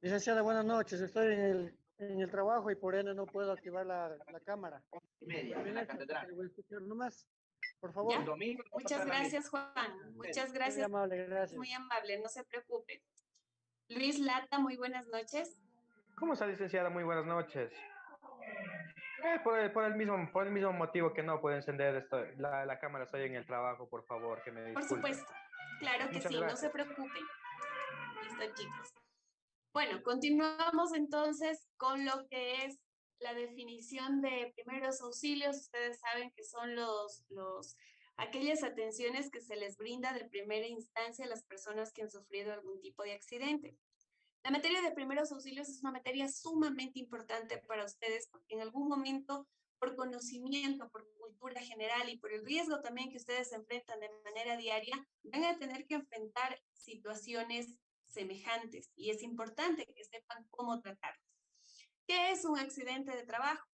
Licenciada, buenas noches. Estoy en el trabajo y por ende no puedo activar la cámara. Media, Muy bien en la hecho, catedral. le voy a escuchar nomás. Por Y el favor. domingo Muchas gracias, Juan. Muchas Muy gracias. amable, gracias. Muy amable, no se preocupe. Luis Lata, muy buenas noches. ¿Cómo está, licenciada? Muy buenas noches. Por el mismo motivo que no puedo encender la cámara, estoy en el trabajo, por favor, que me Por disculpe. supuesto. Claro que Muchas sí, no se gracias. preocupen. Listo, chicos. Bueno, continuamos entonces con lo que es la definición de primeros auxilios. Ustedes saben que son aquellas atenciones que se les brinda de primera instancia a las personas que han sufrido algún tipo de accidente. La materia de primeros auxilios es una materia sumamente importante para ustedes porque en algún momento, por conocimiento, por cultura general y por el riesgo también que ustedes se enfrentan de manera diaria, van a tener que enfrentar situaciones semejantes y es importante que sepan cómo tratarlas. ¿Qué es un accidente de trabajo?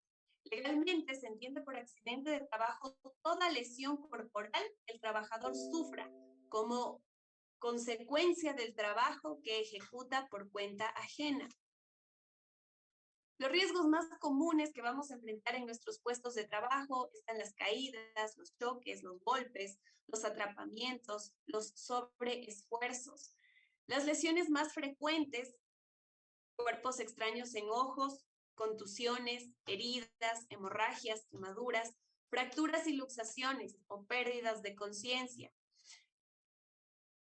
Legalmente se entiende por accidente de trabajo toda lesión corporal que el trabajador sufra como consecuencia del trabajo que ejecuta por cuenta ajena. Los riesgos más comunes que vamos a enfrentar en nuestros puestos de trabajo están las caídas, los choques, los golpes, los atrapamientos, los sobreesfuerzos. Las lesiones más frecuentes, cuerpos extraños en ojos, contusiones, heridas, hemorragias, quemaduras, fracturas y luxaciones o pérdidas de conciencia.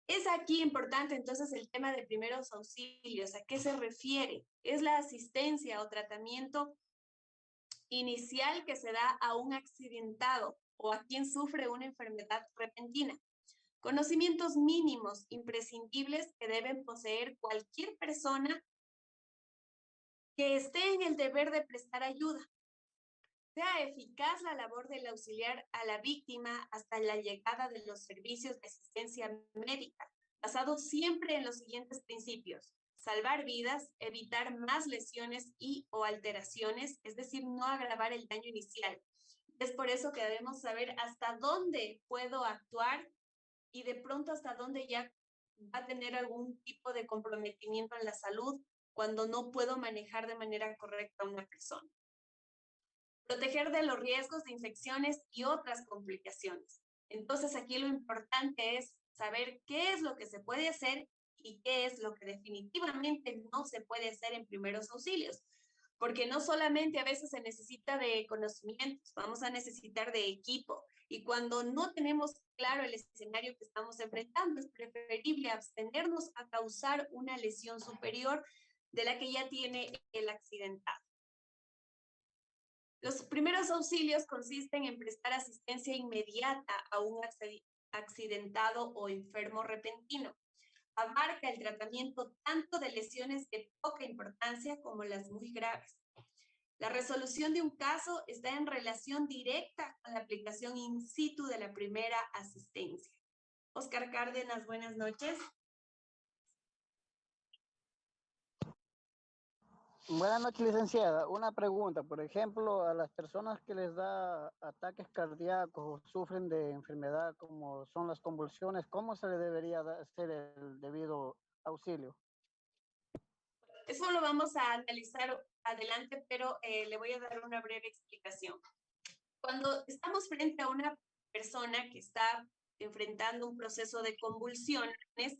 Es aquí importante entonces el tema de primeros auxilios. ¿A qué se refiere? Es la asistencia o tratamiento inicial que se da a un accidentado o a quien sufre una enfermedad repentina. Conocimientos mínimos imprescindibles que deben poseer cualquier persona que esté en el deber de prestar ayuda. Sea eficaz la labor del auxiliar a la víctima hasta la llegada de los servicios de asistencia médica, basado siempre en los siguientes principios: salvar vidas, evitar más lesiones y o alteraciones, es decir, no agravar el daño inicial. Es por eso que debemos saber hasta dónde puedo actuar y de pronto hasta dónde ya va a tener algún tipo de comprometimiento en la salud cuando no puedo manejar de manera correcta a una persona. Proteger de los riesgos de infecciones y otras complicaciones. Entonces, aquí lo importante es saber qué es lo que se puede hacer y qué es lo que definitivamente no se puede hacer en primeros auxilios. Porque no solamente a veces se necesita de conocimientos, vamos a necesitar de equipo. Y cuando no tenemos claro el escenario que estamos enfrentando, es preferible abstenernos a causar una lesión superior de la que ya tiene el accidentado. Los primeros auxilios consisten en prestar asistencia inmediata a un accidentado o enfermo repentino. Abarca el tratamiento tanto de lesiones de poca importancia como las muy graves. La resolución de un caso está en relación directa con la aplicación in situ de la primera asistencia. Oscar Cárdenas, buenas noches. Buenas noches, licenciada. Una pregunta, por ejemplo, a las personas que les da ataques cardíacos o sufren de enfermedad como son las convulsiones, ¿cómo se le debería hacer el debido auxilio? Eso lo vamos a analizar adelante, pero le voy a dar una breve explicación. Cuando estamos frente a una persona que está enfrentando un proceso de convulsiones,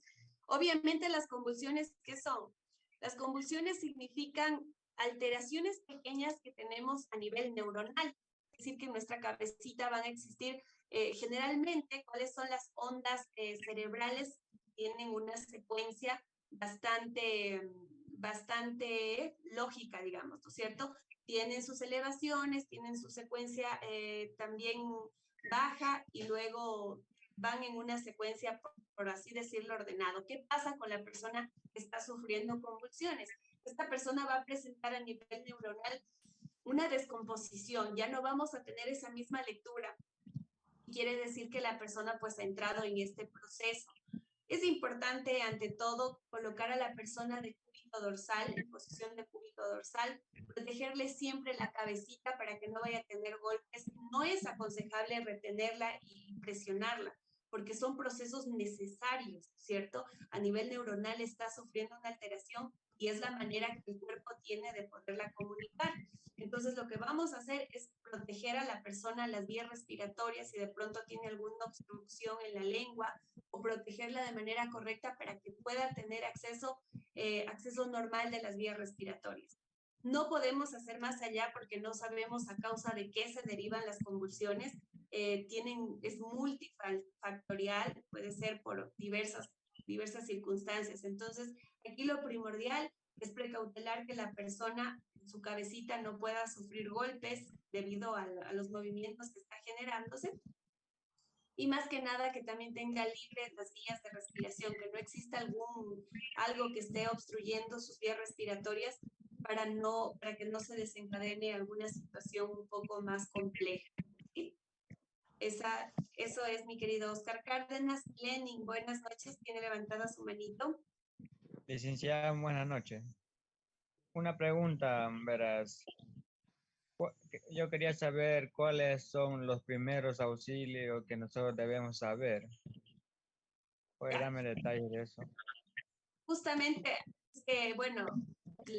obviamente las convulsiones, ¿qué son? Las convulsiones significan alteraciones pequeñas que tenemos a nivel neuronal, es decir, que en nuestra cabecita van a existir generalmente cuáles son las ondas cerebrales que tienen una secuencia bastante lógica, digamos, ¿no es cierto? Tienen sus elevaciones, tienen su secuencia también baja y luego van en una secuencia, por así decirlo, ordenado. ¿Qué pasa con la persona que está sufriendo convulsiones? Esta persona va a presentar a nivel neuronal una descomposición, ya no vamos a tener esa misma lectura. Quiere decir que la persona pues ha entrado en este proceso. Es importante, ante todo, colocar a la persona de cúbito dorsal, en posición de cúbito dorsal, protegerle siempre la cabecita para que no vaya a tener golpes. No es aconsejable retenerla y presionarla, porque son procesos necesarios, ¿cierto? A nivel neuronal está sufriendo una alteración y es la manera que el cuerpo tiene de poderla comunicar. Entonces, lo que vamos a hacer es proteger a la persona las vías respiratorias si de pronto tiene alguna obstrucción en la lengua, o protegerla de manera correcta para que pueda tener acceso normal de las vías respiratorias. No podemos hacer más allá porque no sabemos a causa de qué se derivan las convulsiones. Es multifactorial, puede ser por diversas circunstancias. Entonces, aquí lo primordial es precautelar que la persona, su cabecita, no pueda sufrir golpes debido a los movimientos que está generándose. Y más que nada que también tenga libres las vías de respiración, que no exista algo que esté obstruyendo sus vías respiratorias para que no se desencadene alguna situación un poco más compleja. ¿Sí? Eso es, mi querido Oscar Cárdenas. Lenin, buenas noches, tiene levantada su manito. Licenciada, buenas noches. Una pregunta, verás. Yo quería saber cuáles son los primeros auxilios que nosotros debemos saber. ¿Puede darme detalles de eso? Justamente, bueno,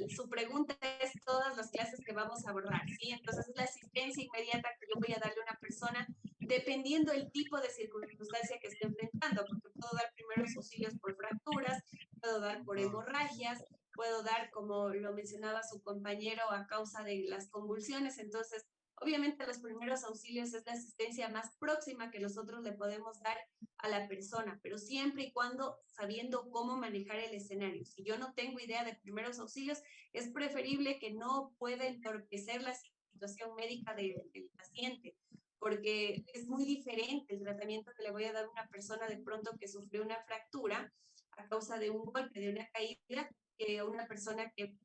su pregunta es todas las clases que vamos a abordar, ¿sí? Entonces, la asistencia inmediata que yo voy a darle a una persona, dependiendo el tipo de circunstancia que esté enfrentando, porque puedo dar primeros auxilios por fracturas, puedo dar por hemorragias, puedo dar, como lo mencionaba su compañero, a causa de las convulsiones. Entonces, obviamente los primeros auxilios es la asistencia más próxima que nosotros le podemos dar a la persona, pero siempre y cuando sabiendo cómo manejar el escenario. Si yo no tengo idea de primeros auxilios, es preferible que no pueda entorpecer la situación médica del paciente, porque es muy diferente el tratamiento que le voy a dar a una persona de pronto que sufrió una fractura a causa de un golpe, de una caída, que a una persona que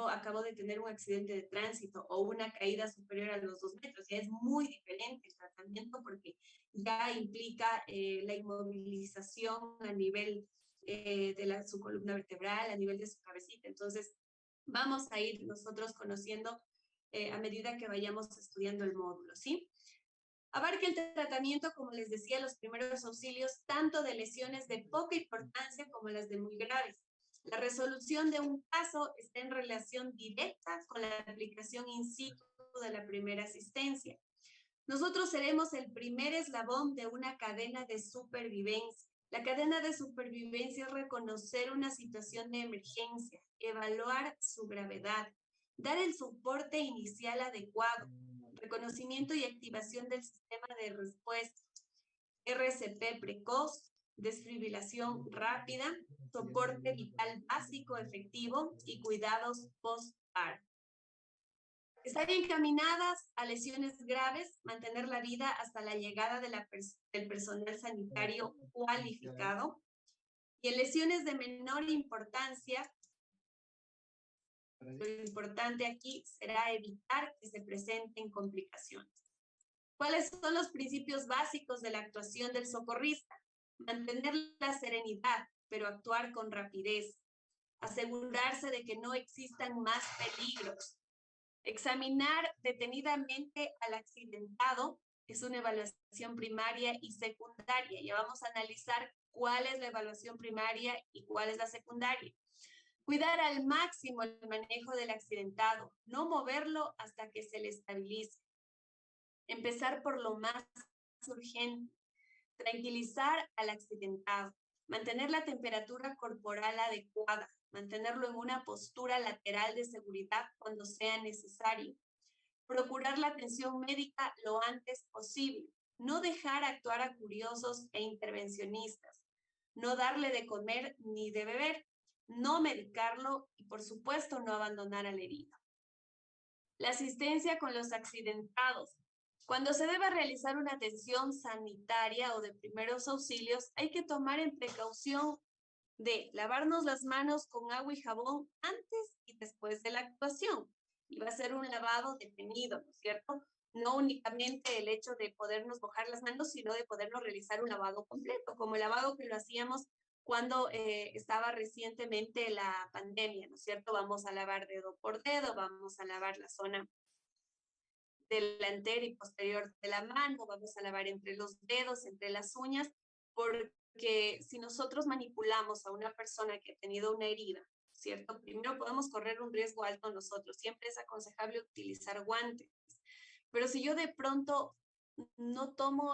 acabó de tener un accidente de tránsito o una caída superior a los 2 metros. Ya es muy diferente el tratamiento porque ya implica la inmovilización a nivel de su columna vertebral, a nivel de su cabecita. Entonces, vamos a ir nosotros conociendo a medida que vayamos estudiando el módulo, ¿sí? Abarca el tratamiento, como les decía, los primeros auxilios, tanto de lesiones de poca importancia como las de muy graves. La resolución de un caso está en relación directa con la aplicación in situ de la primera asistencia. Nosotros seremos el primer eslabón de una cadena de supervivencia. La cadena de supervivencia es reconocer una situación de emergencia, evaluar su gravedad, dar el soporte inicial adecuado, reconocimiento y activación del sistema de respuesta, RCP precoz, desfibrilación rápida, soporte vital básico efectivo y cuidados post-parto. Estar encaminadas a lesiones graves, mantener la vida hasta la llegada del personal sanitario cualificado. Y en lesiones de menor importancia, lo importante aquí será evitar que se presenten complicaciones. ¿Cuáles son los principios básicos de la actuación del socorrista? Mantener la serenidad, pero actuar con rapidez. Asegurarse de que no existan más peligros. Examinar detenidamente al accidentado es una evaluación primaria y secundaria. Ya vamos a analizar cuál es la evaluación primaria y cuál es la secundaria. Cuidar al máximo el manejo del accidentado, no moverlo hasta que se le estabilice. Empezar por lo más urgente. Tranquilizar al accidentado. Mantener la temperatura corporal adecuada. Mantenerlo en una postura lateral de seguridad cuando sea necesario. Procurar la atención médica lo antes posible. No dejar actuar a curiosos e intervencionistas. No darle de comer ni de beber. No medicarlo y, por supuesto, no abandonar al herido. La asistencia con los accidentados. Cuando se debe realizar una atención sanitaria o de primeros auxilios, hay que tomar en precaución de lavarnos las manos con agua y jabón antes y después de la actuación. Y va a ser un lavado detenido, ¿no es cierto? No únicamente el hecho de podernos mojar las manos, sino de podernos realizar un lavado completo, como el lavado que lo hacíamos cuando estaba recientemente la pandemia, ¿no es cierto? Vamos a lavar dedo por dedo, vamos a lavar la zona delantera y posterior de la mano, vamos a lavar entre los dedos, entre las uñas, porque si nosotros manipulamos a una persona que ha tenido una herida, ¿cierto? Primero podemos correr un riesgo alto nosotros. Siempre es aconsejable utilizar guantes. Pero si yo de pronto no tomo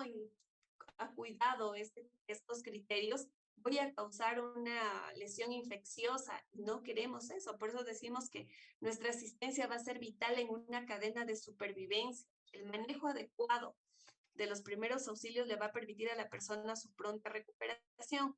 a cuidado estos criterios, voy a causar una lesión infecciosa. No queremos eso. Por eso decimos que nuestra asistencia va a ser vital en una cadena de supervivencia. El manejo adecuado de los primeros auxilios le va a permitir a la persona su pronta recuperación.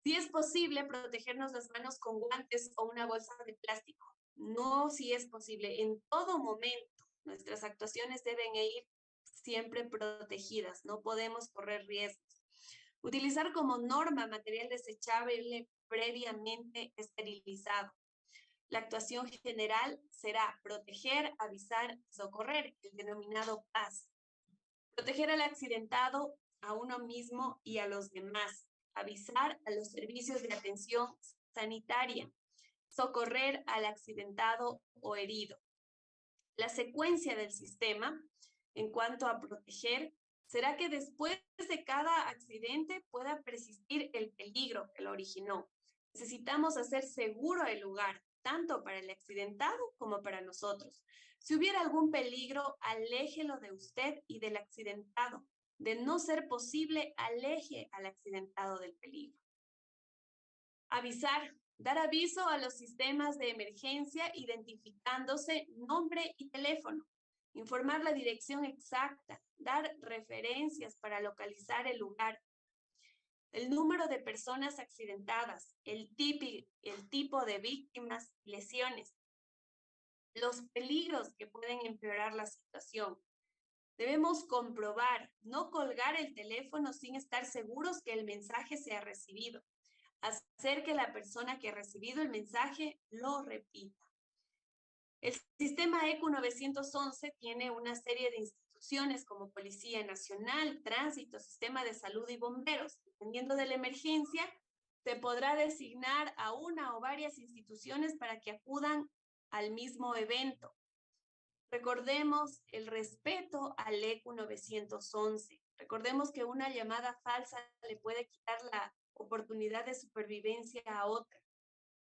Si es posible protegernos las manos con guantes o una bolsa de plástico. No si es posible. En todo momento, nuestras actuaciones deben ir siempre protegidas. No podemos correr riesgos. Utilizar como norma material desechable previamente esterilizado. La actuación general será proteger, avisar, socorrer, el denominado PAS. Proteger al accidentado, a uno mismo y a los demás. Avisar a los servicios de atención sanitaria. Socorrer al accidentado o herido. La secuencia del sistema, en cuanto a proteger, será que después de cada accidente pueda persistir el peligro que lo originó. Necesitamos hacer seguro el lugar, tanto para el accidentado como para nosotros. Si hubiera algún peligro, aléjelo de usted y del accidentado. De no ser posible, aleje al accidentado del peligro. Avisar. Dar aviso a los sistemas de emergencia identificándose nombre y teléfono. Informar la dirección exacta. Dar referencias para localizar el lugar. El número de personas accidentadas. El tipo de víctimas y lesiones. Los peligros que pueden empeorar la situación. Debemos comprobar, no colgar el teléfono sin estar seguros que el mensaje sea recibido. Hacer que la persona que ha recibido el mensaje lo repita. El sistema ECU 911 tiene una serie de instituciones como Policía Nacional, Tránsito, Sistema de Salud y Bomberos. Dependiendo de la emergencia, se podrá designar a una o varias instituciones para que acudan al mismo evento. Recordemos el respeto al ECU 911. Recordemos que una llamada falsa le puede quitar la oportunidad de supervivencia a otra,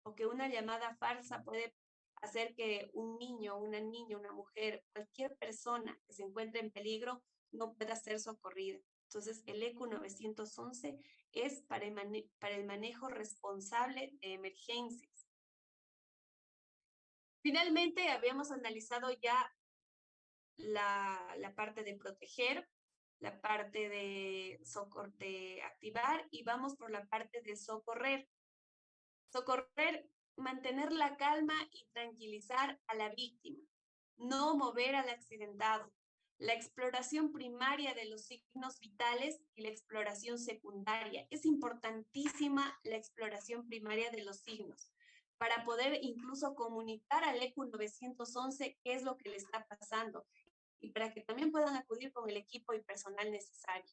o que una llamada falsa puede hacer que un niño, una niña, una mujer, cualquier persona que se encuentre en peligro no pueda ser socorrida. Entonces, el ECU 911 es para el manejo responsable de emergencias. Finalmente, habíamos analizado ya la parte de proteger, la parte de activar y vamos por la parte de socorrer. Socorrer, mantener la calma y tranquilizar a la víctima, no mover al accidentado. La exploración primaria de los signos vitales y la exploración secundaria. Es importantísima la exploración primaria de los signos para poder incluso comunicar al ECU 911 qué es lo que le está pasando y para que también puedan acudir con el equipo y personal necesario.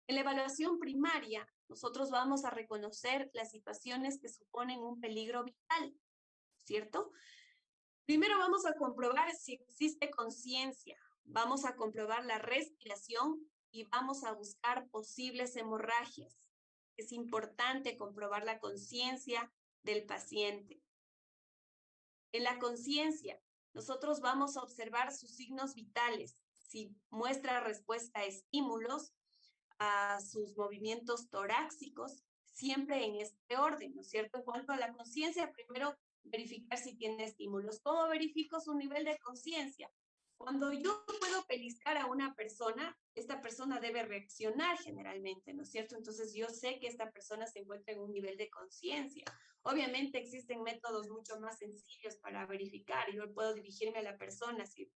En la evaluación primaria, nosotros vamos a reconocer las situaciones que suponen un peligro vital, ¿cierto? Primero vamos a comprobar si existe conciencia, vamos a comprobar la respiración y vamos a buscar posibles hemorragias. Es importante comprobar la conciencia del paciente. En la conciencia, nosotros vamos a observar sus signos vitales, si muestra respuesta a estímulos, a sus movimientos torácicos, siempre en este orden, ¿no es cierto? En cuanto a la conciencia, primero verificar si tiene estímulos. ¿Cómo verifico su nivel de conciencia? Cuando yo puedo pellizcar a una persona, esta persona debe reaccionar generalmente, ¿no es cierto? Entonces yo sé que esta persona se encuentra en un nivel de conciencia. Obviamente existen métodos mucho más sencillos para verificar. Yo puedo dirigirme a la persona, si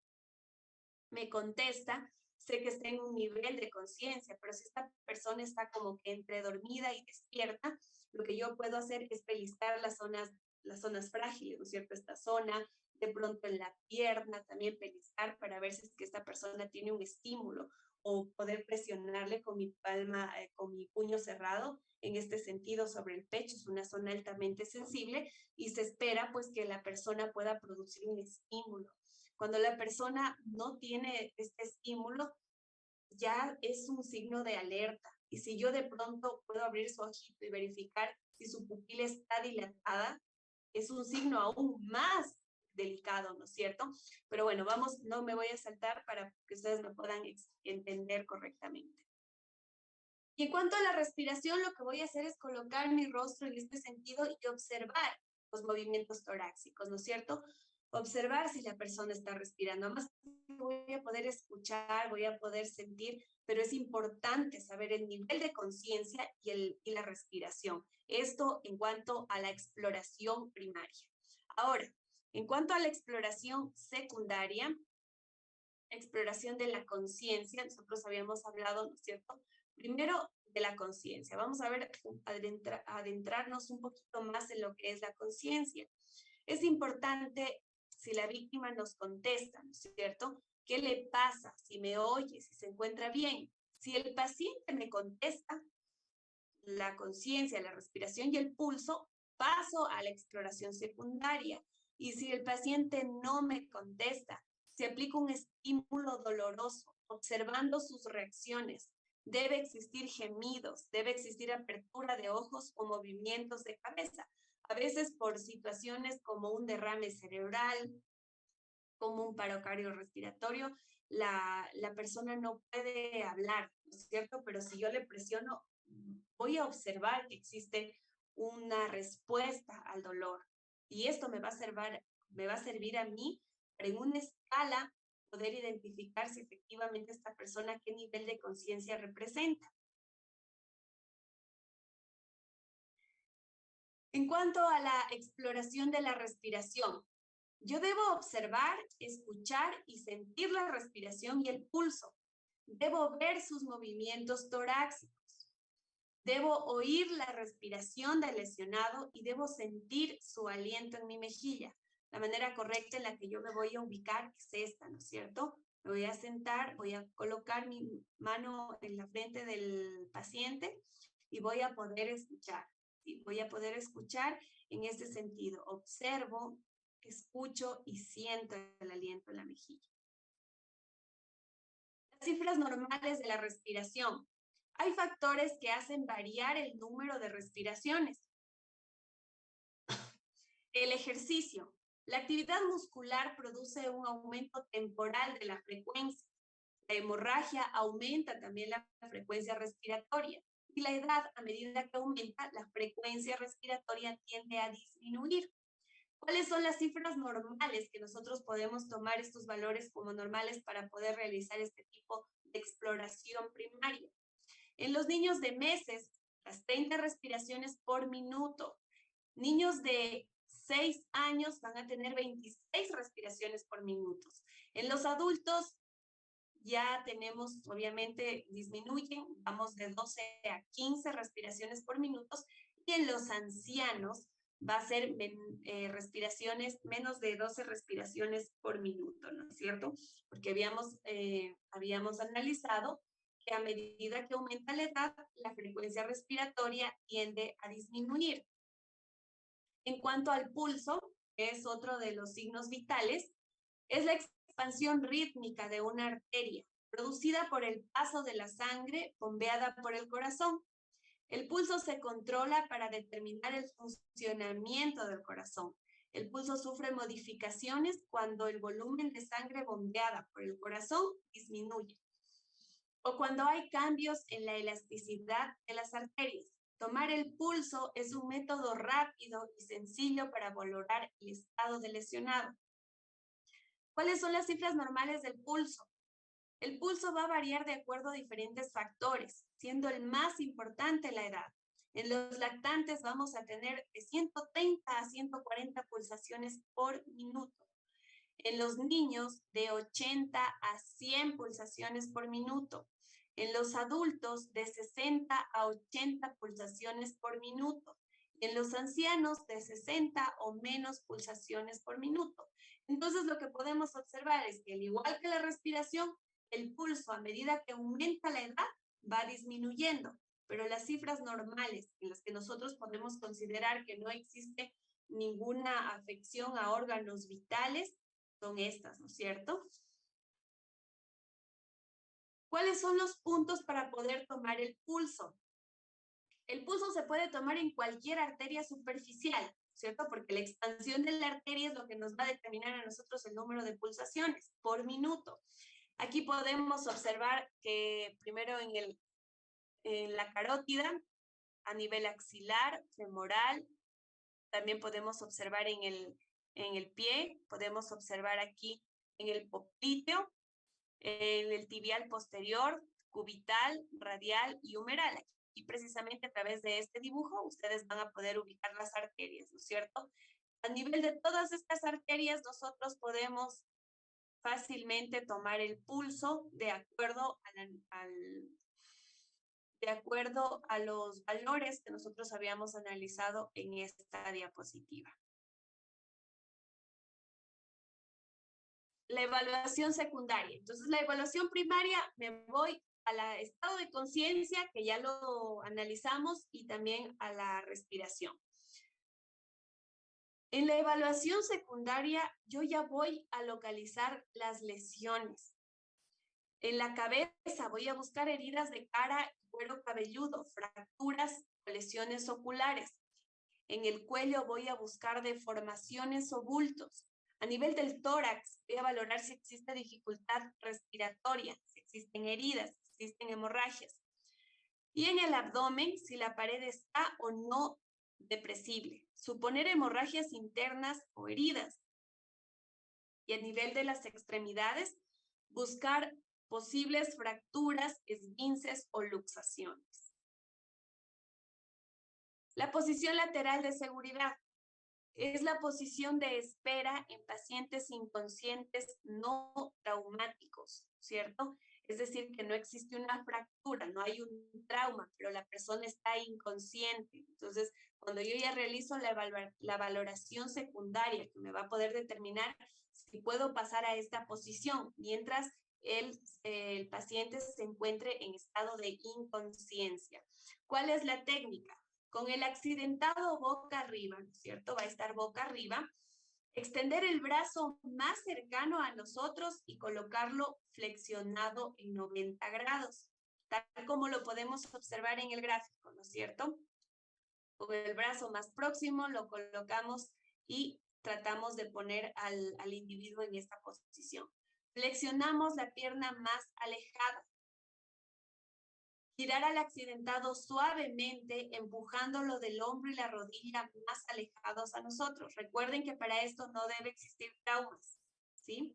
me contesta, sé que está en un nivel de conciencia, pero si esta persona está como que entre dormida y despierta, lo que yo puedo hacer es pellizcar las zonas frágiles, ¿no es cierto? Esta zona, de pronto en la pierna, también pellizcar para ver si es que esta persona tiene un estímulo o poder presionarle con mi palma, con mi puño cerrado en este sentido sobre el pecho. Es una zona altamente sensible y se espera pues que la persona pueda producir un estímulo. Cuando la persona no tiene este estímulo, ya es un signo de alerta. Y si yo de pronto puedo abrir su ojito y verificar si su pupila está dilatada, es un signo aún más delicado, ¿no es cierto? Pero bueno, vamos, no me voy a saltar para que ustedes me puedan entender correctamente. Y en cuanto a la respiración, lo que voy a hacer es colocar mi rostro en este sentido y observar los movimientos torácicos, ¿no es cierto? Observar si la persona está respirando. Además, voy a poder escuchar, voy a poder sentir, pero es importante saber el nivel de conciencia y la respiración. Esto en cuanto a la exploración primaria. Ahora, en cuanto a la exploración secundaria, exploración de la conciencia, nosotros habíamos hablado, ¿no es cierto? Primero de la conciencia. Vamos a ver, adentrarnos un poquito más en lo que es la conciencia. Es importante, si la víctima nos contesta, ¿no es cierto? ¿Qué le pasa? Si me oye, si se encuentra bien. Si el paciente me contesta, la conciencia, la respiración y el pulso, paso a la exploración secundaria. Y si el paciente no me contesta, se aplica un estímulo doloroso, observando sus reacciones. Debe existir gemidos, debe existir apertura de ojos o movimientos de cabeza. A veces por situaciones como un derrame cerebral, como un paro cardiorrespiratorio, la persona no puede hablar, ¿no es cierto? Pero si yo le presiono, voy a observar que existe una respuesta al dolor. Y esto me va a servir a mí para en una escala poder identificar si efectivamente esta persona qué nivel de conciencia representa. En cuanto a la exploración de la respiración, yo debo observar, escuchar y sentir la respiración y el pulso. Debo ver sus movimientos torácicos. Debo oír la respiración del lesionado y debo sentir su aliento en mi mejilla. La manera correcta en la que yo me voy a ubicar es esta, ¿no es cierto? Me voy a sentar, voy a colocar mi mano en la frente del paciente y voy a poder escuchar. ¿Sí? Voy a poder escuchar en este sentido. Observo, escucho y siento el aliento en la mejilla. Las cifras normales de la respiración. Hay factores que hacen variar el número de respiraciones. El ejercicio. La actividad muscular produce un aumento temporal de la frecuencia. La hemorragia aumenta también la frecuencia respiratoria. Y la edad, a medida que aumenta, la frecuencia respiratoria tiende a disminuir. ¿Cuáles son las cifras normales que nosotros podemos tomar estos valores como normales para poder realizar este tipo de exploración primaria? En los niños de meses, las 30 respiraciones por minuto. Niños de 6 años van a tener 26 respiraciones por minuto. En los adultos ya tenemos, obviamente, disminuyen, vamos de 12 a 15 respiraciones por minuto. Y en los ancianos va a ser respiraciones, menos de 12 respiraciones por minuto, ¿no es cierto? Porque habíamos analizado que a medida que aumenta la edad, la frecuencia respiratoria tiende a disminuir. En cuanto al pulso, que es otro de los signos vitales, es la expansión rítmica de una arteria, producida por el paso de la sangre bombeada por el corazón. El pulso se controla para determinar el funcionamiento del corazón. El pulso sufre modificaciones cuando el volumen de sangre bombeada por el corazón disminuye o cuando hay cambios en la elasticidad de las arterias. Tomar el pulso es un método rápido y sencillo para valorar el estado del lesionado. ¿Cuáles son las cifras normales del pulso? El pulso va a variar de acuerdo a diferentes factores, siendo el más importante la edad. En los lactantes vamos a tener de 130 a 140 pulsaciones por minuto. En los niños, de 80 a 100 pulsaciones por minuto. En los adultos, de 60 a 80 pulsaciones por minuto. Y en los ancianos, de 60 o menos pulsaciones por minuto. Entonces, lo que podemos observar es que, al igual que la respiración, el pulso, a medida que aumenta la edad, va disminuyendo. Pero las cifras normales, en las que nosotros podemos considerar que no existe ninguna afección a órganos vitales, son estas, ¿no es cierto? ¿Cuáles son los puntos para poder tomar el pulso? El pulso se puede tomar en cualquier arteria superficial, ¿cierto? Porque la expansión de la arteria es lo que nos va a determinar a nosotros el número de pulsaciones por minuto. Aquí podemos observar que primero en la carótida, a nivel axilar, femoral, también podemos observar en el pie, podemos observar aquí en el popliteo, en el tibial posterior, cubital, radial y humeral. Y precisamente a través de este dibujo ustedes van a poder ubicar las arterias, ¿no es cierto? A nivel de todas estas arterias nosotros podemos fácilmente tomar el pulso de acuerdo de acuerdo a los valores que nosotros habíamos analizado en esta diapositiva. La evaluación secundaria. Entonces, la evaluación primaria, me voy al estado de conciencia, que ya lo analizamos, y también a la respiración. En la evaluación secundaria, yo ya voy a localizar las lesiones. En la cabeza voy a buscar heridas de cara y cuero cabelludo, fracturas o lesiones oculares. En el cuello voy a buscar deformaciones o bultos. A nivel del tórax voy a valorar si existe dificultad respiratoria, si existen heridas, si existen hemorragias. Y en el abdomen, si la pared está o no depresible. Suponer hemorragias internas o heridas. Y a nivel de las extremidades, buscar posibles fracturas, esguinces o luxaciones. La posición lateral de seguridad es la posición de espera en pacientes inconscientes no traumáticos, ¿cierto? Es decir, que no existe una fractura, no hay un trauma, pero la persona está inconsciente. Entonces, cuando yo ya realizo la valoración secundaria, que me va a poder determinar si puedo pasar a esta posición, mientras el paciente se encuentre en estado de inconsciencia. ¿Cuál es la técnica? Con el accidentado boca arriba, ¿no es cierto? Va a estar boca arriba. Extender el brazo más cercano a nosotros y colocarlo flexionado en 90 grados, tal como lo podemos observar en el gráfico, ¿no es cierto? Con el brazo más próximo lo colocamos y tratamos de poner al individuo en esta posición. Flexionamos la pierna más alejada. Girar al accidentado suavemente, empujándolo del hombro y la rodilla más alejados a nosotros. Recuerden que para esto no debe existir traumas, ¿sí?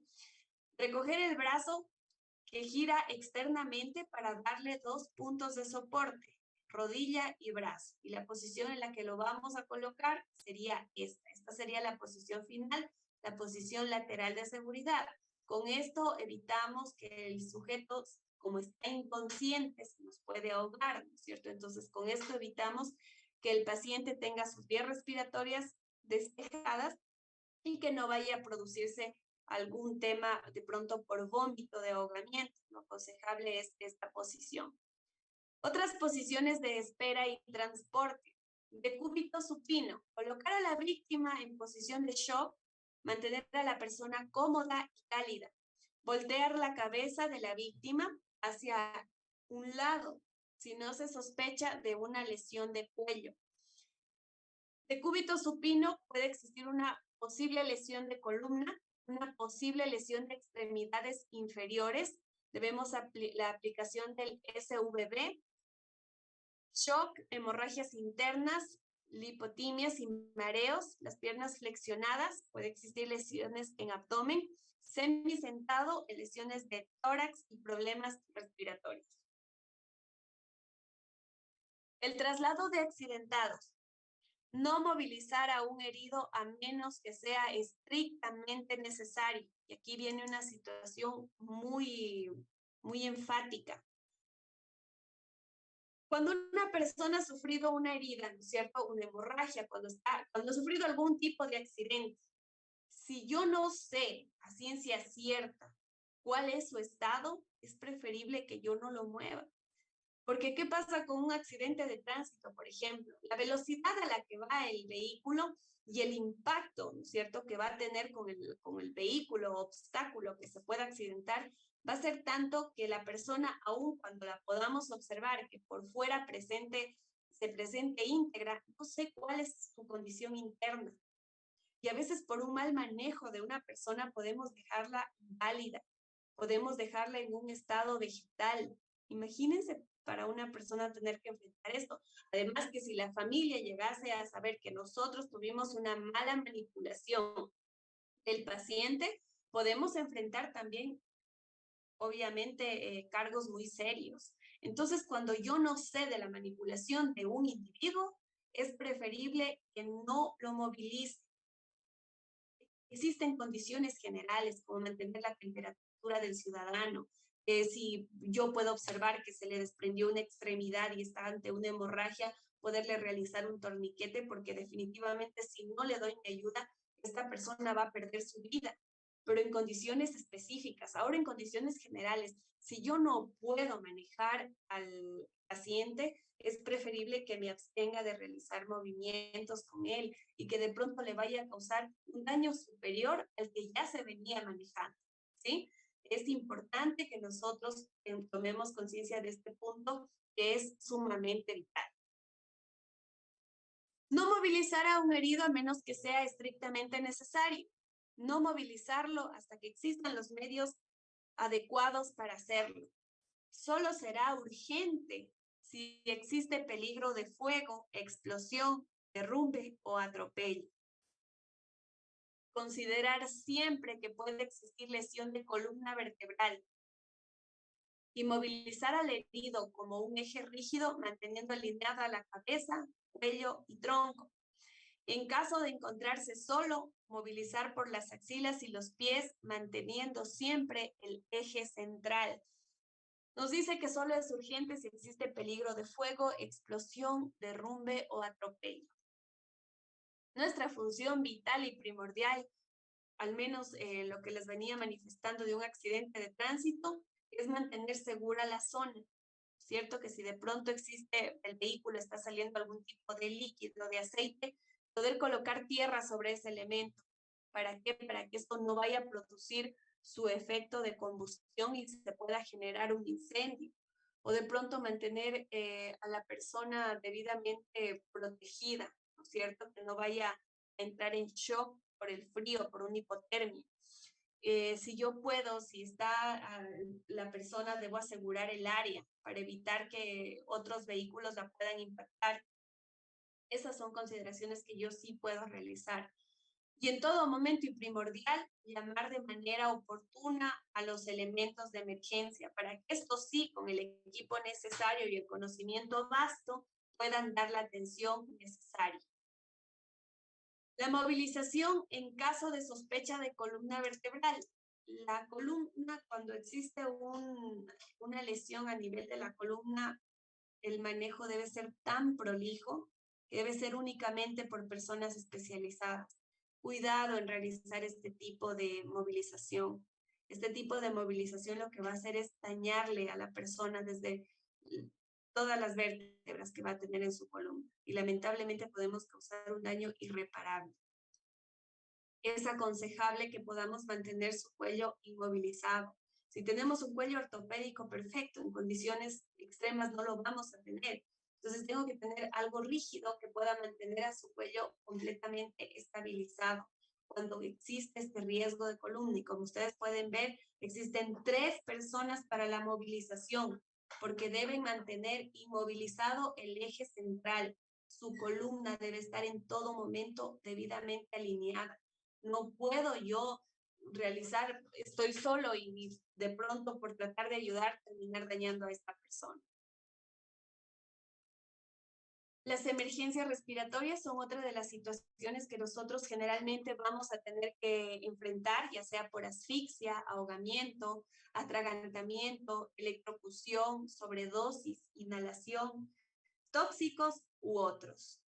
Recoger el brazo que gira externamente para darle 2 puntos de soporte, rodilla y brazo. Y la posición en la que lo vamos a colocar sería esta. Esta sería la posición final, la posición lateral de seguridad. Con esto evitamos que el sujeto, como está inconsciente, se nos puede ahogar, ¿no es cierto? Entonces, con esto evitamos que el paciente tenga sus vías respiratorias despejadas y que no vaya a producirse algún tema de pronto por vómito de ahogamiento. Lo aconsejable es esta posición. Otras posiciones de espera y transporte. Decúbito supino. Colocar a la víctima en posición de shock, mantener a la persona cómoda y cálida. Voltear la cabeza de la víctima hacia un lado, si no se sospecha de una lesión de cuello. Decúbito supino, puede existir una posible lesión de columna, una posible lesión de extremidades inferiores. Debemos la aplicación del SVB, shock, hemorragias internas, lipotimias y mareos, las piernas flexionadas, puede existir lesiones en abdomen, semisentado, lesiones de tórax y problemas respiratorios. El traslado de accidentados. No movilizar a un herido a menos que sea estrictamente necesario. Y aquí viene una situación muy enfática. Cuando una persona ha sufrido una herida, ¿no es cierto? Una hemorragia, cuando ha sufrido algún tipo de accidente, si yo no sé a ciencia cierta cuál es su estado, es preferible que yo no lo mueva. Porque, ¿qué pasa con un accidente de tránsito, por ejemplo? La velocidad a la que va el vehículo y el impacto, ¿no es cierto?, que va a tener con el vehículo o obstáculo que se pueda accidentar, va a ser tanto que la persona, aun cuando la podamos observar, que por fuera presente se presente íntegra, no sé cuál es su condición interna. Y a veces por un mal manejo de una persona podemos dejarla inválida, podemos dejarla en un estado vegetal. Imagínense para una persona tener que enfrentar esto. Además que si la familia llegase a saber que nosotros tuvimos una mala manipulación del paciente, podemos enfrentar también, obviamente, cargos muy serios. Entonces, cuando yo no sé de la manipulación de un individuo, es preferible que no lo movilice. Existen condiciones generales como mantener la temperatura del ciudadano. Si yo puedo observar que se le desprendió una extremidad y está ante una hemorragia, poderle realizar un torniquete, porque definitivamente si no le doy mi ayuda, esta persona va a perder su vida, pero en condiciones específicas. Ahora en condiciones generales, si yo no puedo manejar al paciente, es preferible que me abstenga de realizar movimientos con él y que de pronto le vaya a causar un daño superior al que ya se venía manejando, ¿sí? Es importante que nosotros tomemos conciencia de este punto que es sumamente vital. No movilizar a un herido a menos que sea estrictamente necesario. No movilizarlo hasta que existan los medios adecuados para hacerlo. Solo será urgente si existe peligro de fuego, explosión, derrumbe o atropello. Considerar siempre que puede existir lesión de columna vertebral. Inmovilizar al herido como un eje rígido, manteniendo alineada la cabeza, cuello y tronco. En caso de encontrarse solo, movilizar por las axilas y los pies, manteniendo siempre el eje central. Nos dice que solo es urgente si existe peligro de fuego, explosión, derrumbe o atropello. Nuestra función vital y primordial, al menos lo que les venía manifestando de un accidente de tránsito, es mantener segura la zona. ¿Cierto? Que si de pronto existe, el vehículo está saliendo algún tipo de líquido, de aceite, poder colocar tierra sobre ese elemento. ¿Para qué? Para que esto no vaya a producir su efecto de combustión y se pueda generar un incendio. O de pronto mantener a la persona debidamente protegida, ¿no es cierto? Que no vaya a entrar en shock por el frío, por una hipotermia. Si yo puedo, si está la persona, debo asegurar el área para evitar que otros vehículos la puedan impactar. Esas son consideraciones que yo sí puedo realizar. Y en todo momento y primordial, llamar de manera oportuna a los elementos de emergencia para que estos sí, con el equipo necesario y el conocimiento vasto, puedan dar la atención necesaria. La movilización en caso de sospecha de columna vertebral. La columna, cuando existe una lesión a nivel de la columna, el manejo debe ser tan prolijo que debe ser únicamente por personas especializadas. Cuidado en realizar este tipo de movilización. Este tipo de movilización lo que va a hacer es dañarle a la persona desde todas las vértebras que va a tener en su columna y lamentablemente podemos causar un daño irreparable. Es aconsejable que podamos mantener su cuello inmovilizado. Si tenemos un cuello ortopédico perfecto, en condiciones extremas no lo vamos a tener. Entonces tengo que tener algo rígido que pueda mantener a su cuello completamente estabilizado cuando existe este riesgo de columna. Y como ustedes pueden ver, existen 3 personas para la movilización, porque deben mantener inmovilizado el eje central. Su columna debe estar en todo momento debidamente alineada. No puedo yo realizar, estoy solo y de pronto por tratar de ayudar terminar dañando a esta persona. Las emergencias respiratorias son otra de las situaciones que nosotros generalmente vamos a tener que enfrentar, ya sea por asfixia, ahogamiento, atragantamiento, electrocución, sobredosis, inhalación, tóxicos u otros.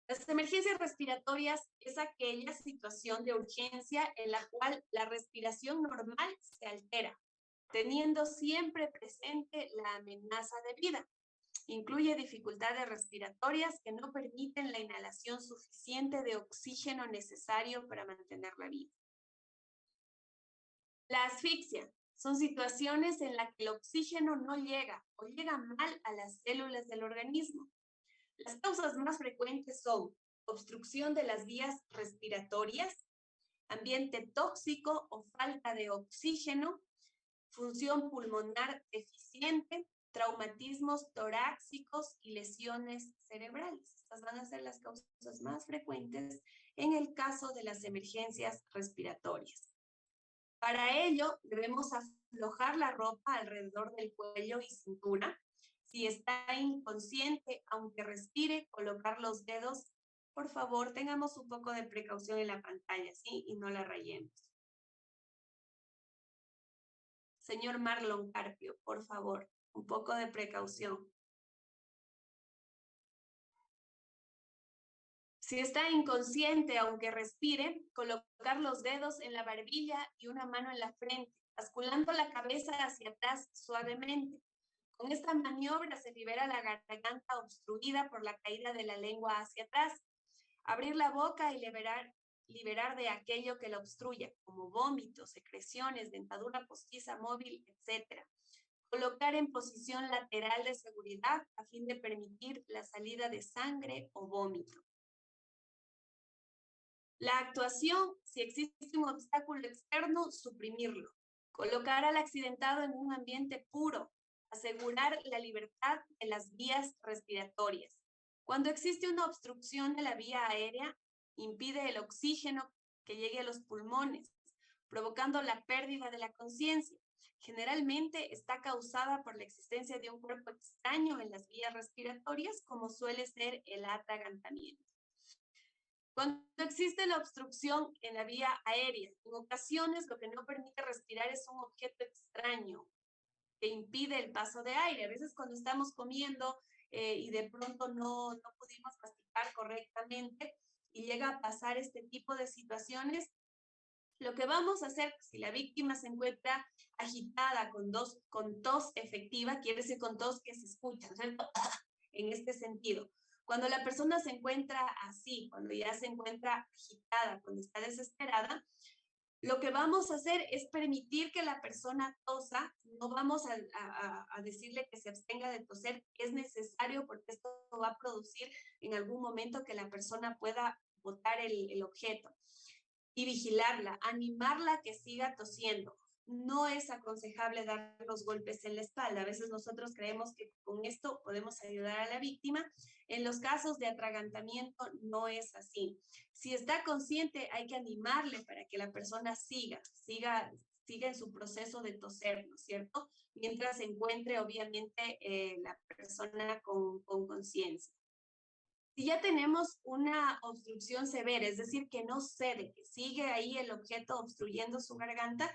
Las emergencias respiratorias es aquella situación de urgencia en la cual la respiración normal se altera, teniendo siempre presente la amenaza de vida. Incluye dificultades respiratorias que no permiten la inhalación suficiente de oxígeno necesario para mantener la vida. La asfixia Son situaciones en las que el oxígeno no llega o llega mal a las células del organismo. Las causas más frecuentes son obstrucción de las vías respiratorias, ambiente tóxico o falta de oxígeno, función pulmonar deficiente, traumatismos torácicos y lesiones cerebrales. Estas van a ser las causas más frecuentes en el caso de las emergencias respiratorias. Para ello, debemos aflojar la ropa alrededor del cuello y cintura. Si está inconsciente, aunque respire, colocar los dedos. Por favor, tengamos un poco de precaución en la pantalla, ¿sí? Y no la rayemos. Señor Marlon Carpio, por favor, un poco de precaución. Si está inconsciente, aunque respire, colocar los dedos en la barbilla y una mano en la frente, basculando la cabeza hacia atrás suavemente. Con esta maniobra se libera la garganta obstruida por la caída de la lengua hacia atrás. Abrir la boca y liberar de aquello que la obstruya, como vómitos, secreciones, dentadura postiza móvil, etc. Colocar en posición lateral de seguridad a fin de permitir la salida de sangre o vómito. La actuación, si existe un obstáculo externo, suprimirlo. Colocar al accidentado en un ambiente puro. Asegurar la libertad de las vías respiratorias. Cuando existe una obstrucción de la vía aérea, impide el oxígeno que llegue a los pulmones, provocando la pérdida de la conciencia. Generalmente está causada por la existencia de un cuerpo extraño en las vías respiratorias, como suele ser el atragantamiento. Cuando existe la obstrucción en la vía aérea, en ocasiones lo que no permite respirar es un objeto extraño que impide el paso de aire. A veces cuando estamos comiendo y de pronto no pudimos masticar correctamente y llega a pasar este tipo de situaciones, lo que vamos a hacer, si la víctima se encuentra agitada con tos efectiva, quiere decir con tos que se escucha, ¿cierto? En este sentido. Cuando la persona se encuentra así, cuando ya se encuentra agitada, cuando está desesperada, lo que vamos a hacer es permitir que la persona tosa. No vamos a decirle que se abstenga de toser, es necesario porque esto va a producir en algún momento que la persona pueda botar el objeto. Y vigilarla, animarla a que siga tosiendo. No es aconsejable dar los golpes en la espalda. A veces nosotros creemos que con esto podemos ayudar a la víctima. En los casos de atragantamiento no es así. Si está consciente, hay que animarle para que la persona siga en su proceso de toser, ¿no es cierto? Mientras se encuentre, obviamente, la persona con conciencia. Si ya tenemos una obstrucción severa, es decir, que no cede, que sigue ahí el objeto obstruyendo su garganta,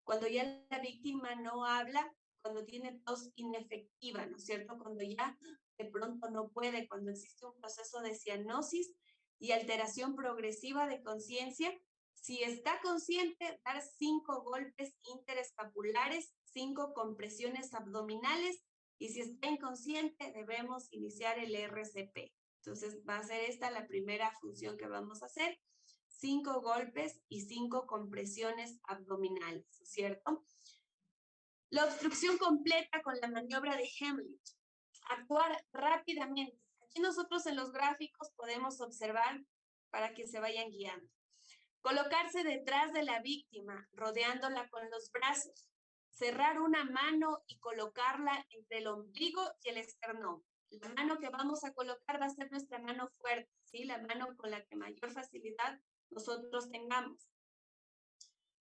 cuando ya la víctima no habla, cuando tiene tos inefectiva, ¿no es cierto? Cuando ya de pronto no puede, cuando existe un proceso de cianosis y alteración progresiva de conciencia, si está consciente, dar 5 golpes interescapulares, 5 compresiones abdominales, y si está inconsciente, debemos iniciar el RCP. Entonces va a ser esta la primera función que vamos a hacer. 5 golpes y 5 compresiones abdominales, ¿cierto? La obstrucción completa con la maniobra de Heimlich. Actuar rápidamente. Aquí nosotros en los gráficos podemos observar para que se vayan guiando. Colocarse detrás de la víctima, rodeándola con los brazos. Cerrar una mano y colocarla entre el ombligo y el esternón. La mano que vamos a colocar va a ser nuestra mano fuerte, ¿sí? La mano con la que mayor facilidad nosotros tengamos.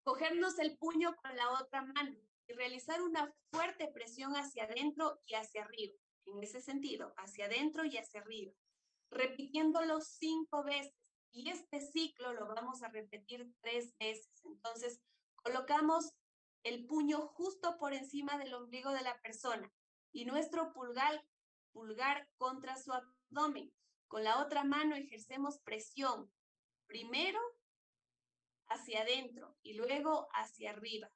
Cogernos el puño con la otra mano y realizar una fuerte presión hacia adentro y hacia arriba. En ese sentido, hacia adentro y hacia arriba. Repitiéndolo 5 veces. Y este ciclo lo vamos a repetir 3 veces. Entonces, colocamos el puño justo por encima del ombligo de la persona y nuestro pulgar contra su abdomen. Con la otra mano ejercemos presión, primero hacia adentro y luego hacia arriba,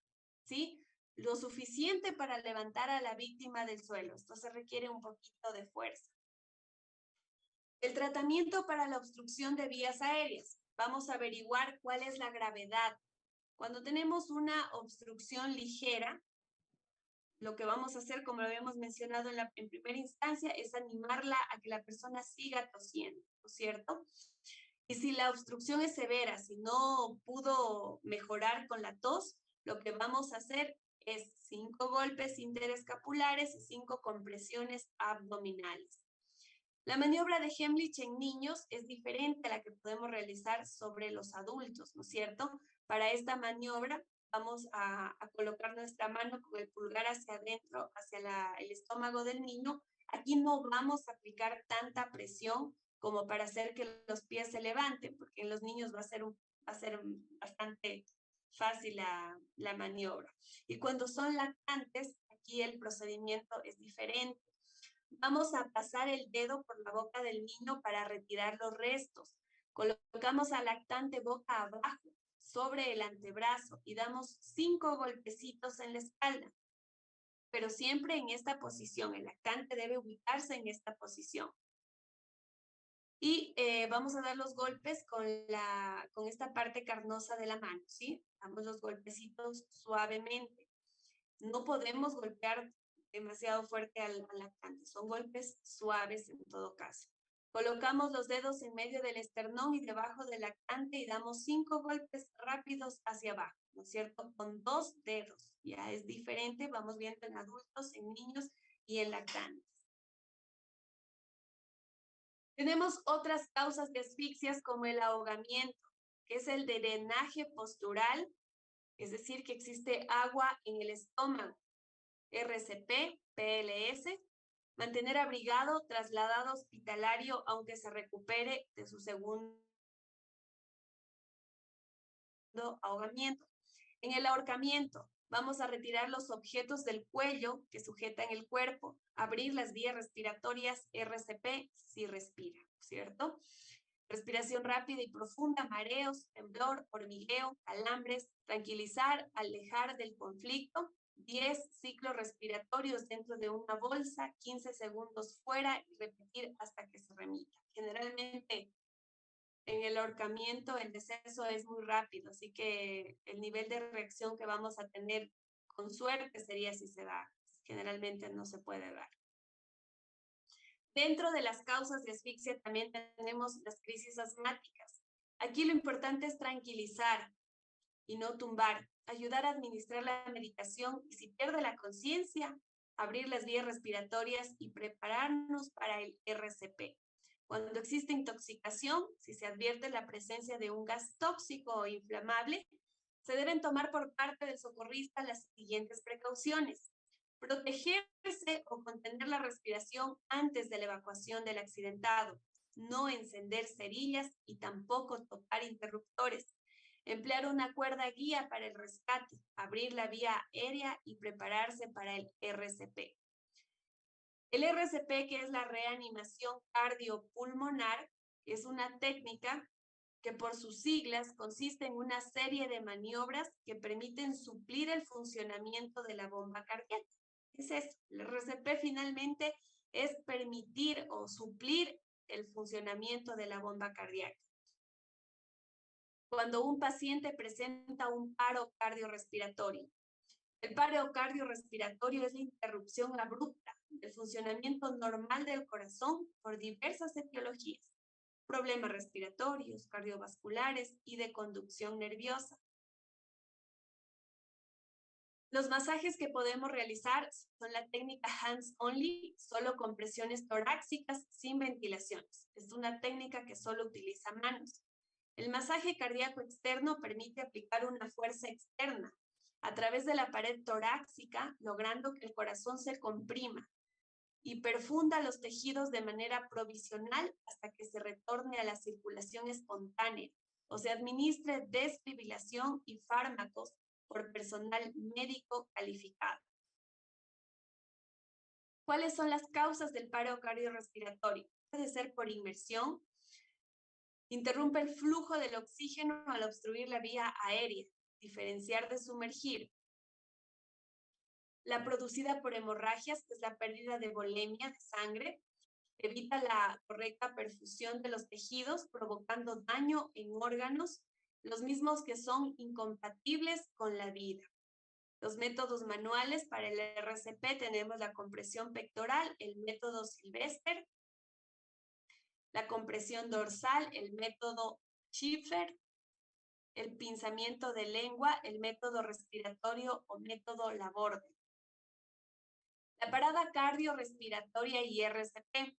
¿sí? Lo suficiente para levantar a la víctima del suelo. Esto se requiere un poquito de fuerza. El tratamiento para la obstrucción de vías aéreas. Vamos a averiguar cuál es la gravedad. Cuando tenemos una obstrucción ligera, lo que vamos a hacer, como lo habíamos mencionado en primera instancia, es animarla a que la persona siga tosiendo, ¿no es cierto? Y si la obstrucción es severa, si no pudo mejorar con la tos, lo que vamos a hacer es 5 golpes interescapulares y 5 compresiones abdominales. La maniobra de Heimlich en niños es diferente a la que podemos realizar sobre los adultos, ¿no es cierto? Para esta maniobra vamos a colocar nuestra mano con el pulgar hacia adentro, hacia el estómago del niño. Aquí no vamos a aplicar tanta presión como para hacer que los pies se levanten, porque en los niños va a ser bastante fácil la maniobra. Y cuando son lactantes, aquí el procedimiento es diferente. Vamos a pasar el dedo por la boca del niño para retirar los restos. Colocamos al lactante boca abajo sobre el antebrazo y damos 5 golpecitos en la espalda, pero siempre en esta posición. El lactante debe ubicarse en esta posición. Y vamos a dar los golpes con esta parte carnosa de la mano, ¿sí? Damos los golpecitos suavemente. No podemos golpear demasiado fuerte al lactante. Son golpes suaves en todo caso. Colocamos los dedos en medio del esternón y debajo del lactante y damos 5 golpes rápidos hacia abajo, ¿no es cierto? Con 2 dedos. Ya es diferente, vamos viendo en adultos, en niños y en lactantes. Tenemos otras causas de asfixias como el ahogamiento, que es el drenaje postural, es decir, que existe agua en el estómago. RCP, PLS, mantener abrigado, trasladado hospitalario, aunque se recupere de su segundo ahogamiento. En el ahorcamiento, vamos a retirar los objetos del cuello que sujetan el cuerpo, abrir las vías respiratorias RCP si respira, ¿cierto? Respiración rápida y profunda, mareos, temblor, hormigueo, calambres, tranquilizar, alejar del conflicto, 10 ciclos respiratorios dentro de una bolsa, 15 segundos fuera y repetir hasta que se remita. Generalmente en el ahorcamiento el descenso es muy rápido, así que el nivel de reacción que vamos a tener con suerte sería si se da. Generalmente no se puede dar. Dentro de las causas de asfixia también tenemos las crisis asmáticas. Aquí lo importante es tranquilizar y no tumbar, ayudar a administrar la medicación y si pierde la conciencia, abrir las vías respiratorias y prepararnos para el RCP. Cuando existe intoxicación, si se advierte la presencia de un gas tóxico o inflamable, se deben tomar por parte del socorrista las siguientes precauciones. Protegerse o contener la respiración antes de la evacuación del accidentado. No encender cerillas y tampoco tocar interruptores. Emplear una cuerda guía para el rescate, abrir la vía aérea y prepararse para el RCP. El RCP, que es la reanimación cardiopulmonar, es una técnica que por sus siglas consiste en una serie de maniobras que permiten suplir el funcionamiento de la bomba cardíaca. Es eso, el RCP finalmente es permitir o suplir el funcionamiento de la bomba cardíaca. Cuando un paciente presenta un paro cardiorrespiratorio. El paro cardiorrespiratorio es la interrupción abrupta del funcionamiento normal del corazón por diversas etiologías, problemas respiratorios, cardiovasculares y de conducción nerviosa. Los masajes que podemos realizar son la técnica hands only, solo con presiones torácicas sin ventilaciones. Es una técnica que solo utiliza manos. El masaje cardíaco externo permite aplicar una fuerza externa a través de la pared torácica, logrando que el corazón se comprima y perfunda los tejidos de manera provisional hasta que se retorne a la circulación espontánea o se administre desfibrilación y fármacos por personal médico calificado. ¿Cuáles son las causas del paro cardiorrespiratorio? Puede ser por inmersión, interrumpe el flujo del oxígeno al obstruir la vía aérea, diferenciar de sumergir. La producida por hemorragias, que es la pérdida de volemia de sangre, evita la correcta perfusión de los tejidos, provocando daño en órganos, los mismos que son incompatibles con la vida. Los métodos manuales para el RCP tenemos la compresión pectoral, el método Sylvester, la compresión dorsal, el método Schiffer, el pinzamiento de lengua, el método respiratorio o método Laborde. La parada cardiorrespiratoria y RCP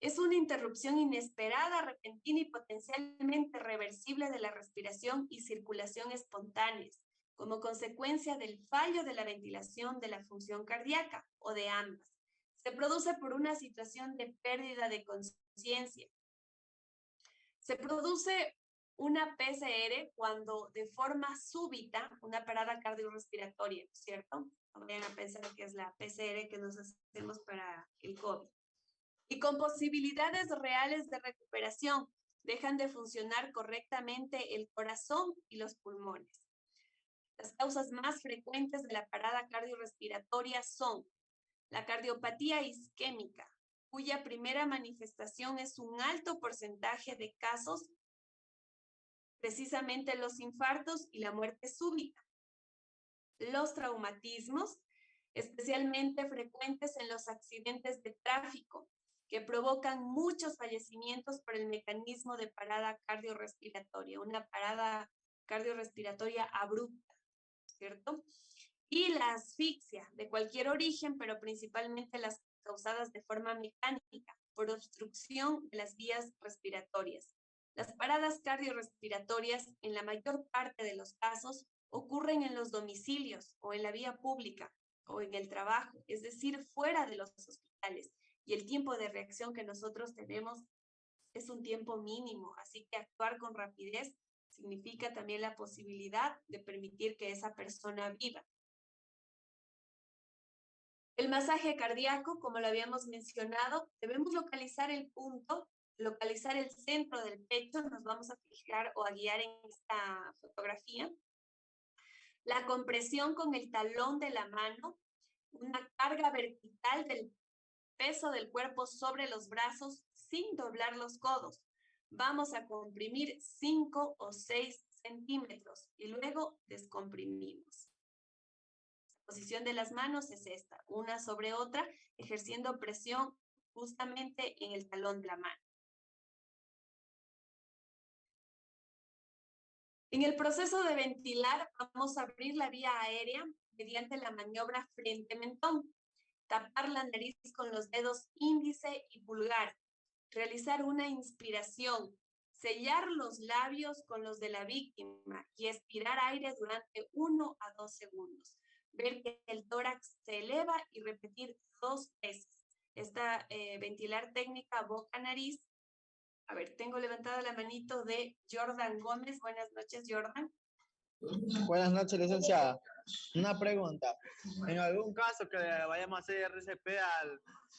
es una interrupción inesperada, repentina y potencialmente reversible de la respiración y circulación espontáneas, como consecuencia del fallo de la ventilación de la función cardíaca o de ambas. Se produce por una situación de pérdida de conciencia. Se produce una PCR cuando de forma súbita, una parada cardiorrespiratoria, ¿cierto? No vayan a pensar que es la PCR que nos hacemos para el COVID. Y con posibilidades reales de recuperación, dejan de funcionar correctamente el corazón y los pulmones. Las causas más frecuentes de la parada cardiorrespiratoria son la cardiopatía isquémica, cuya primera manifestación es un alto porcentaje de casos, precisamente los infartos y la muerte súbita. Los traumatismos, especialmente frecuentes en los accidentes de tráfico, que provocan muchos fallecimientos por el mecanismo de parada cardiorrespiratoria, una parada cardiorrespiratoria abrupta, ¿cierto? Y la asfixia de cualquier origen, pero principalmente las causadas de forma mecánica, por obstrucción de las vías respiratorias. Las paradas cardiorrespiratorias, en la mayor parte de los casos, ocurren en los domicilios o en la vía pública o en el trabajo, es decir, fuera de los hospitales. Y el tiempo de reacción que nosotros tenemos es un tiempo mínimo, así que actuar con rapidez significa también la posibilidad de permitir que esa persona viva. El masaje cardíaco, como lo habíamos mencionado, debemos localizar el punto, localizar el centro del pecho, nos vamos a fijar o a guiar en esta fotografía. La compresión con el talón de la mano, una carga vertical del peso del cuerpo sobre los brazos sin doblar los codos. Vamos a comprimir 5 o 6 centímetros y luego descomprimimos. La posición de las manos es esta, una sobre otra, ejerciendo presión justamente en el talón de la mano. En el proceso de ventilar, vamos a abrir la vía aérea mediante la maniobra frente-mentón. Tapar la nariz con los dedos índice y pulgar, realizar una inspiración, sellar los labios con los de la víctima y expirar aire durante 1 a 2 segundos. Ver que el tórax se eleva y repetir 2 veces. Esta ventilar técnica boca-nariz. A ver, tengo levantada la manito de Jordan Gómez. Buenas noches, Jordan. Buenas noches, licenciada. Una pregunta. En algún caso que le vayamos a hacer RCP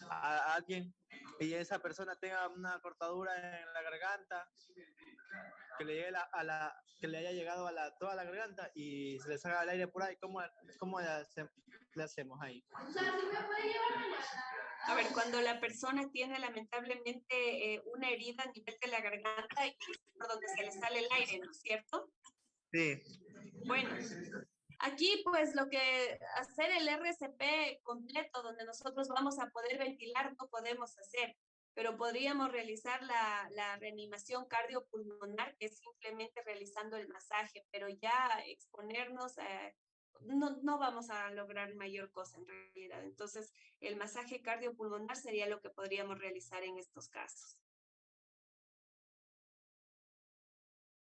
a alguien y esa persona tenga una cortadura en la garganta, que le llegue que le haya llegado a toda la garganta y se le salga el aire por ahí, ¿cómo le hacemos ahí? A ver, cuando la persona tiene lamentablemente una herida a nivel de la garganta y por donde se le sale el aire, ¿no es cierto? Sí. Bueno, aquí pues lo que hacer el RCP completo donde nosotros vamos a poder ventilar no podemos hacer, pero podríamos realizar la reanimación cardiopulmonar, que es simplemente realizando el masaje, pero ya exponernos no vamos a lograr mayor cosa en realidad. Entonces, el masaje cardiopulmonar sería lo que podríamos realizar en estos casos.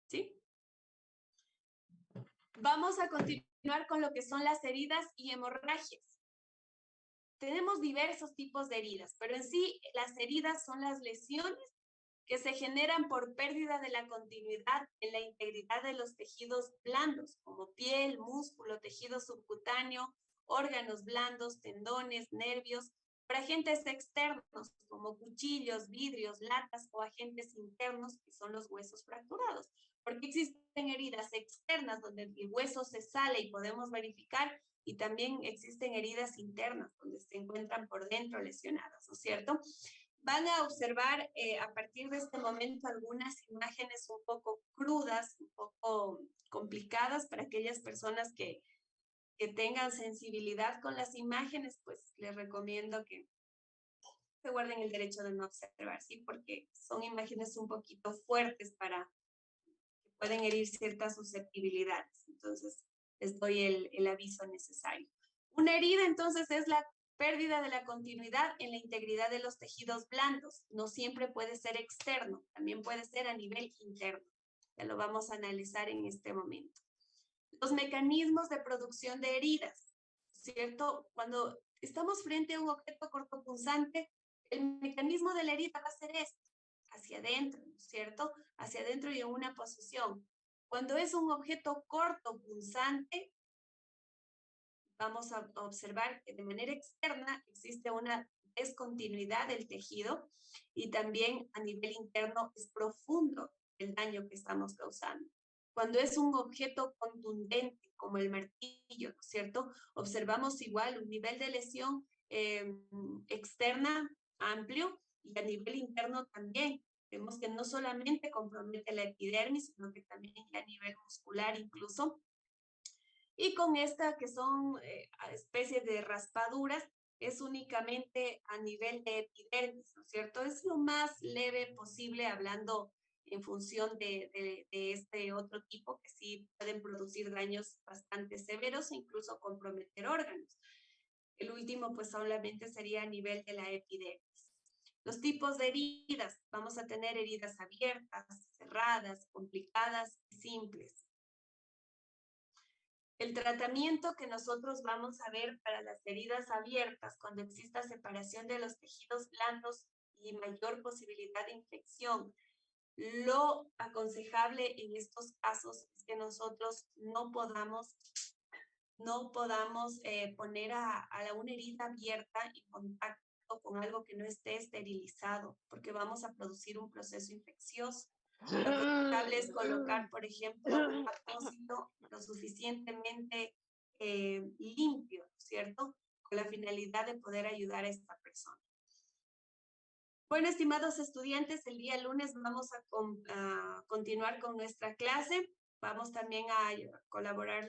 ¿Sí? Vamos a continuar con lo que son las heridas y hemorragias. Tenemos diversos tipos de heridas, pero en sí las heridas son las lesiones que se generan por pérdida de la continuidad en la integridad de los tejidos blandos, como piel, músculo, tejido subcutáneo, órganos blandos, tendones, nervios, por agentes externos, como cuchillos, vidrios, latas, o agentes internos, que son los huesos fracturados. Porque existen heridas externas donde el hueso se sale y podemos verificar, y también existen heridas internas donde se encuentran por dentro lesionadas, ¿no es cierto? Van a observar a partir de este momento algunas imágenes un poco crudas, un poco complicadas para aquellas personas que tengan sensibilidad con las imágenes, pues les recomiendo que se guarden el derecho de no observar, ¿sí? Porque son imágenes un poquito fuertes para que pueden herir ciertas susceptibilidades. Entonces, les doy el aviso necesario. Una herida, entonces, es la pérdida de la continuidad en la integridad de los tejidos blandos. No siempre puede ser externo, también puede ser a nivel interno. Ya lo vamos a analizar en este momento. Los mecanismos de producción de heridas, ¿cierto? Cuando estamos frente a un objeto cortopunzante, el mecanismo de la herida va a ser este, hacia adentro, ¿cierto? Hacia adentro y en una posición. Cuando es un objeto cortopunzante, vamos a observar que de manera externa existe una descontinuidad del tejido y también a nivel interno es profundo el daño que estamos causando. Cuando es un objeto contundente como el martillo, ¿no es cierto? Observamos igual un nivel de lesión externa amplio y a nivel interno también. Vemos que no solamente compromete la epidermis, sino que también a nivel muscular incluso. Y con esta que son especies de raspaduras, es únicamente a nivel de epidermis, ¿no es cierto? Es lo más leve posible hablando en función de este otro tipo que sí pueden producir daños bastante severos e incluso comprometer órganos. El último pues solamente sería a nivel de la epidermis. Los tipos de heridas, vamos a tener heridas abiertas, cerradas, complicadas y simples. El tratamiento que nosotros vamos a ver para las heridas abiertas, cuando exista separación de los tejidos blandos y mayor posibilidad de infección, lo aconsejable en estos casos es que nosotros no podamos poner a una herida abierta en contacto con algo que no esté esterilizado, porque vamos a producir un proceso infeccioso. Lo aconsejable es colocar, por ejemplo, un apósito lo suficientemente limpio, ¿cierto? Con la finalidad de poder ayudar a esta persona. Bueno, estimados estudiantes, el día lunes vamos a continuar con nuestra clase. Vamos también a colaborar